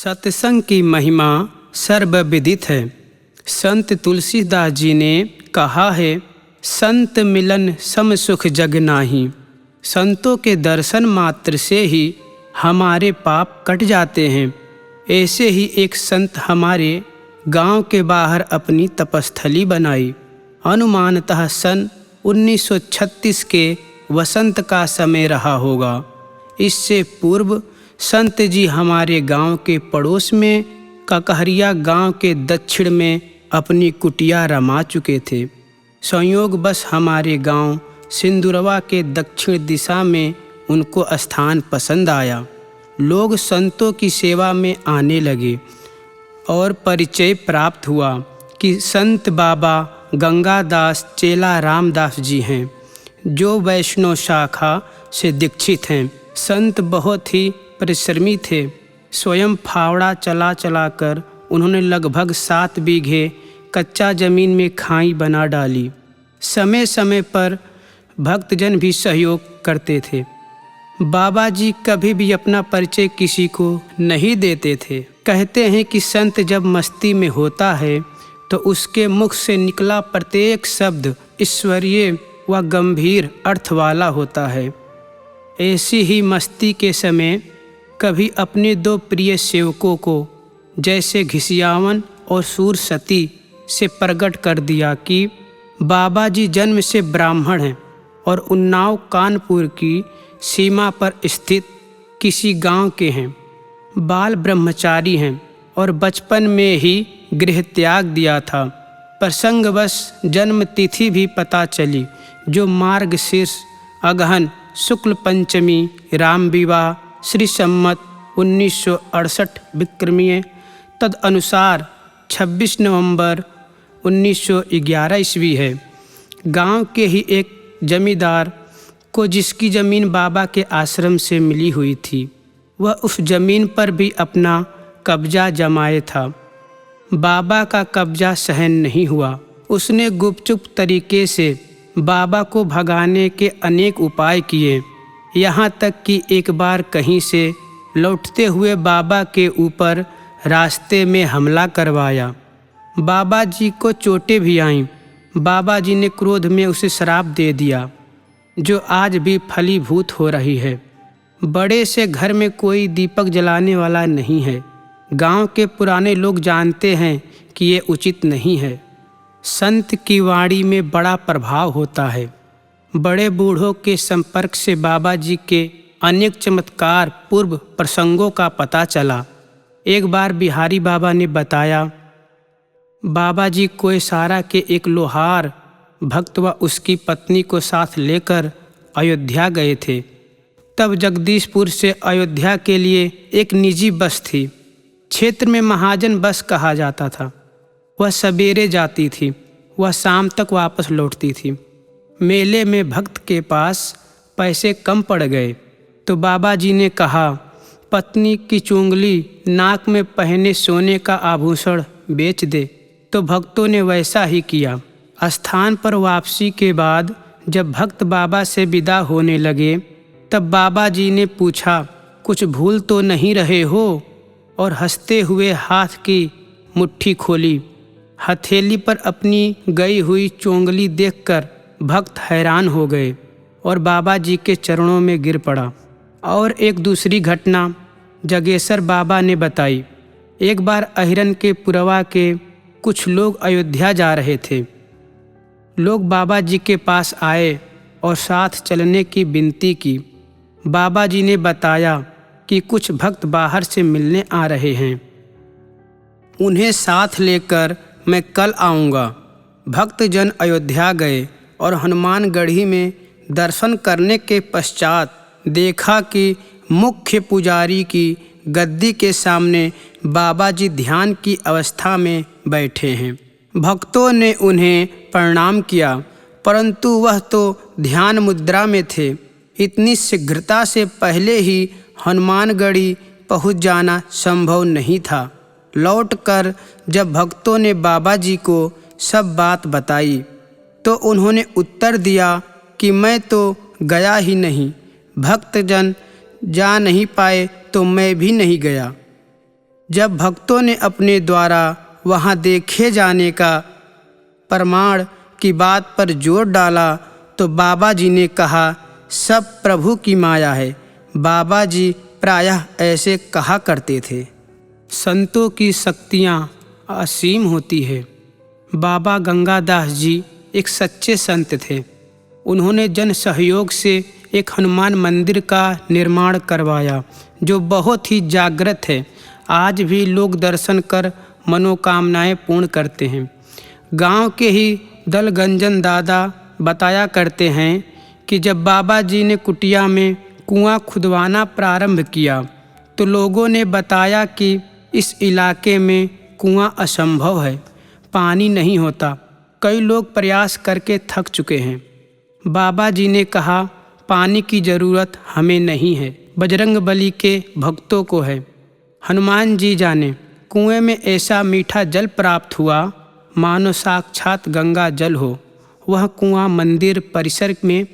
सत्संग की महिमा सर्वविदित है। संत तुलसीदास जी ने कहा है, संत मिलन सम सुख जग नाही। संतों के दर्शन मात्र से ही हमारे पाप कट जाते हैं। ऐसे ही एक संत हमारे गांव के बाहर अपनी तपस्थली बनाई। अनुमानतः सन 1936 के वसंत का समय रहा होगा। इससे पूर्व संत जी हमारे गांव के पड़ोस में ककहरिया गांव के दक्षिण में अपनी कुटिया रमा चुके थे। संयोगवश हमारे गांव सिंदुरवा के दक्षिण दिशा में उनको स्थान पसंद आया। लोग संतों की सेवा में आने लगे और परिचय प्राप्त हुआ कि संत बाबा गंगादास चेला रामदास जी हैं, जो वैष्णव शाखा से दीक्षित हैं। संत बहुत ही परिश्रमी थे। स्वयं फावड़ा चला चला कर उन्होंने लगभग 7 बीघे कच्चा जमीन में खाई बना डाली। समय समय पर भक्तजन भी सहयोग करते थे। बाबा जी कभी भी अपना परिचय किसी को नहीं देते थे। कहते हैं कि संत जब मस्ती में होता है तो उसके मुख से निकला प्रत्येक शब्द ईश्वरीय व गंभीर अर्थ वाला होता है। ऐसी ही मस्ती के समय कभी अपने 2 प्रिय सेवकों को जैसे घिसियावन और सूरसती से प्रकट कर दिया कि बाबा जी जन्म से ब्राह्मण हैं और उन्नाव कानपुर की सीमा पर स्थित किसी गांव के हैं। बाल ब्रह्मचारी हैं और बचपन में ही गृह त्याग दिया था। प्रसंगवश जन्म तिथि भी पता चली, जो मार्गशीर्ष अगहन शुक्ल पंचमी राम विवाह श्री सम्मत 1968 विक्रमीय तदनुसार 26 नवंबर 1911 ईस्वी है। गांव के ही एक जमींदार को जिसकी ज़मीन बाबा के आश्रम से मिली हुई थी, वह उस ज़मीन पर भी अपना कब्जा जमाए था। बाबा का कब्जा सहन नहीं हुआ। उसने गुपचुप तरीके से बाबा को भगाने के अनेक उपाय किए। यहाँ तक कि एक बार कहीं से लौटते हुए बाबा के ऊपर रास्ते में हमला करवाया। बाबा जी को चोटें भी आईं। बाबा जी ने क्रोध में उसे श्राप दे दिया, जो आज भी फलीभूत हो रही है। बड़े से घर में कोई दीपक जलाने वाला नहीं है। गांव के पुराने लोग जानते हैं कि ये उचित नहीं है। संत की वाणी में बड़ा प्रभाव होता है। बड़े बूढ़ों के संपर्क से बाबा जी के अनेक चमत्कार पूर्व प्रसंगों का पता चला। एक बार बिहारी बाबा ने बताया, बाबा जी कोयसारा के एक लोहार भक्त व उसकी पत्नी को साथ लेकर अयोध्या गए थे। तब जगदीशपुर से अयोध्या के लिए एक निजी बस थी। क्षेत्र में महाजन बस कहा जाता था। वह सवेरे जाती थी, वह शाम तक वापस लौटती थी। मेले में भक्त के पास पैसे कम पड़ गए तो बाबा जी ने कहा, पत्नी की चुंगली नाक में पहने सोने का आभूषण बेच दे। तो भक्तों ने वैसा ही किया। स्थान पर वापसी के बाद जब भक्त बाबा से विदा होने लगे, तब बाबा जी ने पूछा, कुछ भूल तो नहीं रहे हो? और हंसते हुए हाथ की मुट्ठी खोली। हथेली पर अपनी गई हुई चोंगली देखकर भक्त हैरान हो गए और बाबा जी के चरणों में गिर पड़ा। और एक दूसरी घटना जगेसर बाबा ने बताई। एक बार अहिरन के पुरवा के कुछ लोग अयोध्या जा रहे थे। लोग बाबा जी के पास आए और साथ चलने की विनती की। बाबा जी ने बताया कि कुछ भक्त बाहर से मिलने आ रहे हैं, उन्हें साथ लेकर मैं कल आऊँगा। भक्तजन अयोध्या गए और हनुमानगढ़ी में दर्शन करने के पश्चात देखा कि मुख्य पुजारी की गद्दी के सामने बाबा जी ध्यान की अवस्था में बैठे हैं। भक्तों ने उन्हें प्रणाम किया, परंतु वह तो ध्यान मुद्रा में थे। इतनी शीघ्रता से पहले ही हनुमानगढ़ी पहुंच जाना संभव नहीं था। लौटकर जब भक्तों ने बाबा जी को सब बात बताई तो उन्होंने उत्तर दिया कि मैं तो गया ही नहीं। भक्तजन जा नहीं पाए तो मैं भी नहीं गया। जब भक्तों ने अपने द्वारा वहाँ देखे जाने का प्रमाण की बात पर जोर डाला तो बाबा जी ने कहा, सब प्रभु की माया है। बाबा जी प्रायः ऐसे कहा करते थे। संतों की शक्तियाँ असीम होती है। बाबा गंगादास जी एक सच्चे संत थे। उन्होंने जन सहयोग से एक हनुमान मंदिर का निर्माण करवाया जो बहुत ही जागृत है। आज भी लोग दर्शन कर मनोकामनाएं पूर्ण करते हैं। गांव के ही दलगंजन दादा बताया करते हैं कि जब बाबा जी ने कुटिया में कुआं खुदवाना प्रारंभ किया तो लोगों ने बताया कि इस इलाके में कुआं असंभव है, पानी नहीं होता। कई लोग प्रयास करके थक चुके हैं। बाबा जी ने कहा, पानी की ज़रूरत हमें नहीं है, बजरंगबली के भक्तों को है। हनुमान जी जाने, कुएं में ऐसा मीठा जल प्राप्त हुआ मानो साक्षात गंगा जल हो। वह कुआं मंदिर परिसर में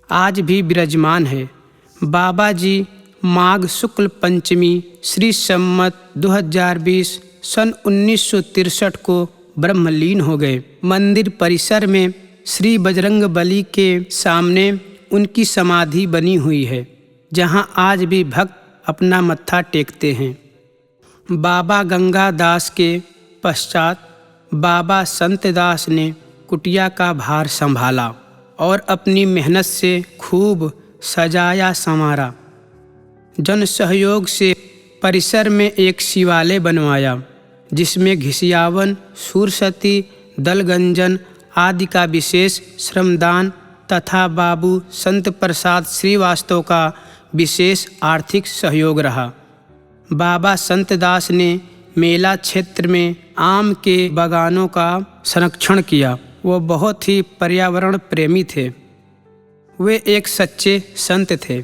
आज भी विराजमान है। बाबा जी माघ शुक्ल पंचमी श्री सम्मत 2020 सन 1963 को ब्रह्मलीन हो गए। मंदिर परिसर में श्री बजरंगबली के सामने उनकी समाधि बनी हुई है, जहां आज भी भक्त अपना मत्था टेकते हैं। बाबा गंगादास के पश्चात बाबा संतदास ने कुटिया का भार संभाला और अपनी मेहनत से खूब सजाया संवारा। जन सहयोग से परिसर में एक शिवालय बनवाया जिसमें घिसियावन, सुरसती, दलगंजन आदि का विशेष श्रमदान तथा बाबू संत प्रसाद श्रीवास्तव का विशेष आर्थिक सहयोग रहा। बाबा संतदास ने मेला क्षेत्र में आम के बागानों का संरक्षण किया। वो बहुत ही पर्यावरण प्रेमी थे। वे एक सच्चे संत थे।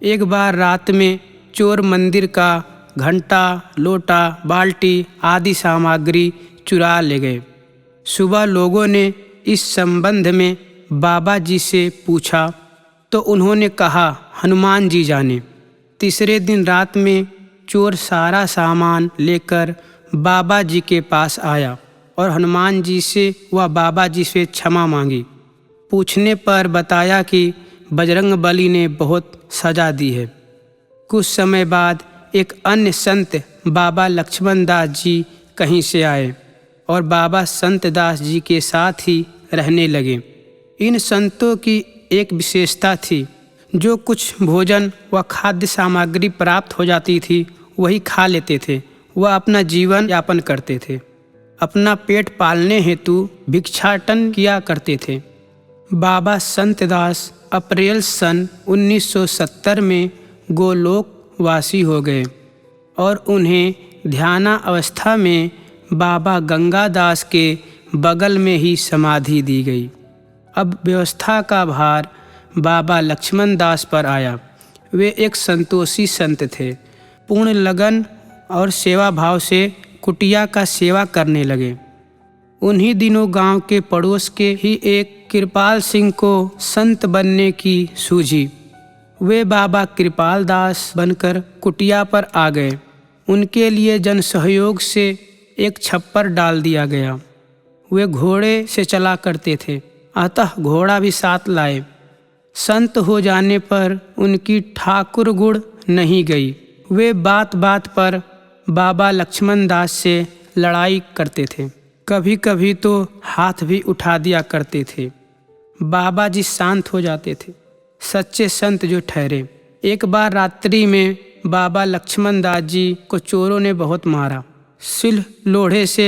एक बार रात में चोर मंदिर का घंटा, लोटा, बाल्टी आदि सामग्री चुरा ले गए। सुबह लोगों ने इस संबंध में बाबा जी से पूछा तो उन्होंने कहा, हनुमान जी जाने। तीसरे दिन रात में चोर सारा सामान लेकर बाबा जी के पास आया और हनुमान जी से व बाबा जी से क्षमा मांगी। पूछने पर बताया कि बजरंगबली ने बहुत सजा दी है। कुछ समय बाद एक अन्य संत बाबा लक्ष्मण दास जी कहीं से आए और बाबा संतदास जी के साथ ही रहने लगे। इन संतों की एक विशेषता थी, जो कुछ भोजन व खाद्य सामग्री प्राप्त हो जाती थी वही खा लेते थे। वह अपना जीवन यापन करते थे। अपना पेट पालने हेतु भिक्षाटन किया करते थे। बाबा संतदास अप्रैल सन 1970 में गोलोकवासी हो गए और उन्हें ध्याना अवस्था में बाबा गंगादास के बगल में ही समाधि दी गई। अब व्यवस्था का भार बाबा लक्ष्मण दास पर आया। वे एक संतोषी संत थे। पूर्ण लगन और सेवा भाव से कुटिया का सेवा करने लगे। उन्हीं दिनों गांव के पड़ोस के ही एक कृपाल सिंह को संत बनने की सूझी। वे बाबा कृपाल दास बनकर कुटिया पर आ गए। उनके लिए जन सहयोग से एक छप्पर डाल दिया गया। वे घोड़े से चला करते थे, अतः घोड़ा भी साथ लाए। संत हो जाने पर उनकी ठाकुर गुण नहीं गई। वे बात बात पर बाबा लक्ष्मण दास से लड़ाई करते थे। कभी कभी तो हाथ भी उठा दिया करते थे। बाबा जी शांत हो जाते थे। सच्चे संत जो ठहरे। एक बार रात्रि में बाबा लक्ष्मण दास जी को चोरों ने बहुत मारा। सिल लोढ़े से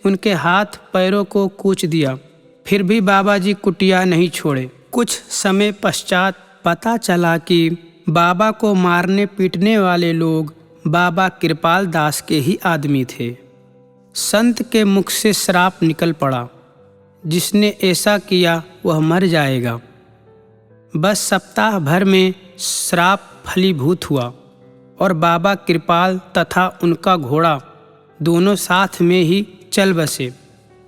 उनके हाथ पैरों को कूच दिया। फिर भी बाबा जी कुटिया नहीं छोड़े। कुछ समय पश्चात पता चला कि बाबा को मारने पीटने वाले लोग बाबा कृपाल दास के ही आदमी थे। संत के मुख से श्राप निकल पड़ा, जिसने ऐसा किया वह मर जाएगा। बस सप्ताह भर में श्राप फलीभूत हुआ और बाबा कृपाल तथा उनका घोड़ा दोनों साथ में ही चल बसे।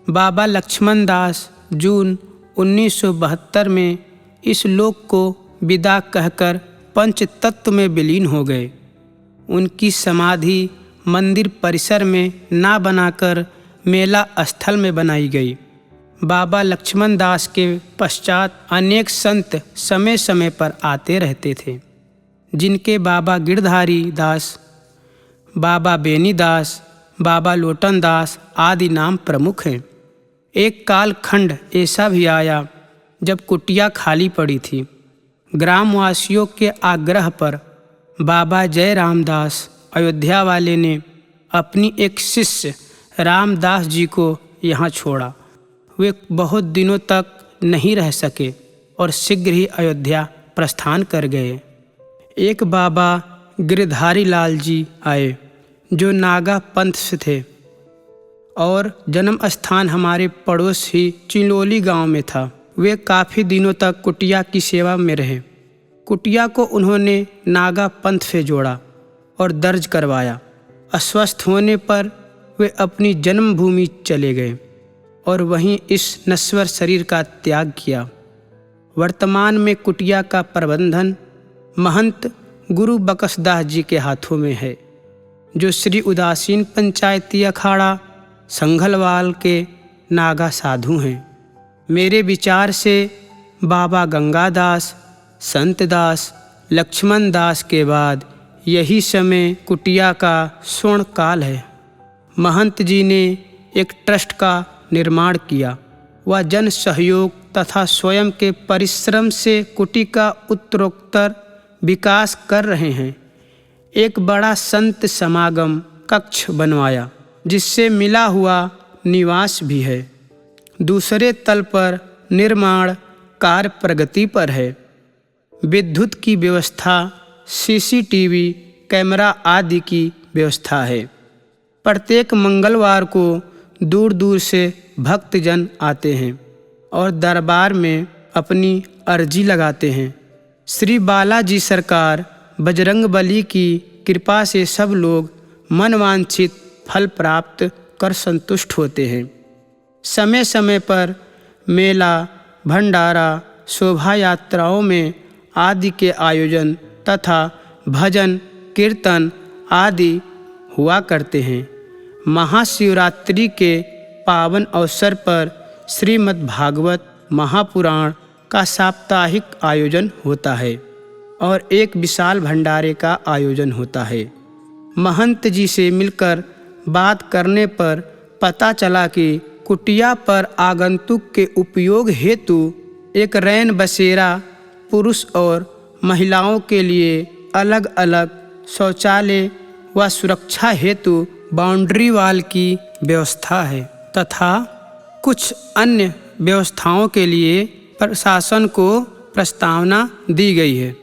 बाबा लक्ष्मण दास जून 1972 में इस लोक को विदा कहकर पंच तत्व में विलीन हो गए। उनकी समाधि मंदिर परिसर में ना बनाकर मेला स्थल में बनाई गई। बाबा लक्ष्मण दास के पश्चात अनेक संत समय समय पर आते रहते थे, जिनके बाबा गिरधारी दास, बाबा बेनी दास, बाबा लोटन दास आदि नाम प्रमुख हैं। एक कालखंड ऐसा भी आया जब कुटिया खाली पड़ी थी। ग्रामवासियों के आग्रह पर बाबा जय रामदास अयोध्या वाले ने अपनी एक शिष्य रामदास जी को यहाँ छोड़ा। वे बहुत दिनों तक नहीं रह सके और शीघ्र ही अयोध्या प्रस्थान कर गए। एक बाबा गिरधारी लाल जी आए जो नागा पंथ से थे और जन्म स्थान हमारे पड़ोस ही चिलोली गांव में था। वे काफ़ी दिनों तक कुटिया की सेवा में रहे। कुटिया को उन्होंने नागा पंथ से जोड़ा और दर्ज करवाया। अस्वस्थ होने पर वे अपनी जन्मभूमि चले गए और वहीं इस नश्वर शरीर का त्याग किया। वर्तमान में कुटिया का प्रबंधन महंत गुरु बकसदास जी के हाथों में है, जो श्री उदासीन पंचायती अखाड़ा संघलवाल के नागा साधु हैं। मेरे विचार से बाबा गंगादास, संत दास, लक्ष्मण दास के बाद यही समय कुटिया का स्वर्ण काल है। महंत जी ने एक ट्रस्ट का निर्माण किया। वह जन सहयोग तथा स्वयं के परिश्रम से कुटी का उत्तरोत्तर विकास कर रहे हैं। एक बड़ा संत समागम कक्ष बनवाया, जिससे मिला हुआ निवास भी है। दूसरे तल पर निर्माण कार्य प्रगति पर है। विद्युत की व्यवस्था, सीसीटीवी कैमरा आदि की व्यवस्था है। प्रत्येक मंगलवार को दूर दूर से भक्तजन आते हैं और दरबार में अपनी अर्जी लगाते हैं। श्री बालाजी सरकार बजरंगबली की कृपा से सब लोग मनवांछित फल प्राप्त कर संतुष्ट होते हैं। समय समय पर मेला, भंडारा, शोभा यात्राओं में आदि के आयोजन तथा भजन कीर्तन आदि हुआ करते हैं। महाशिवरात्रि के पावन अवसर पर श्रीमद् भागवत महापुराण का साप्ताहिक आयोजन होता है और एक विशाल भंडारे का आयोजन होता है। महंत जी से मिलकर बात करने पर पता चला कि कुटिया पर आगंतुक के उपयोग हेतु एक रैन बसेरा पुरुष और महिलाओं के लिए अलग अलग शौचालय व सुरक्षा हेतु बाउंड्री वाल की व्यवस्था है तथा कुछ अन्य व्यवस्थाओं के लिए प्रशासन को प्रस्तावना दी गई है।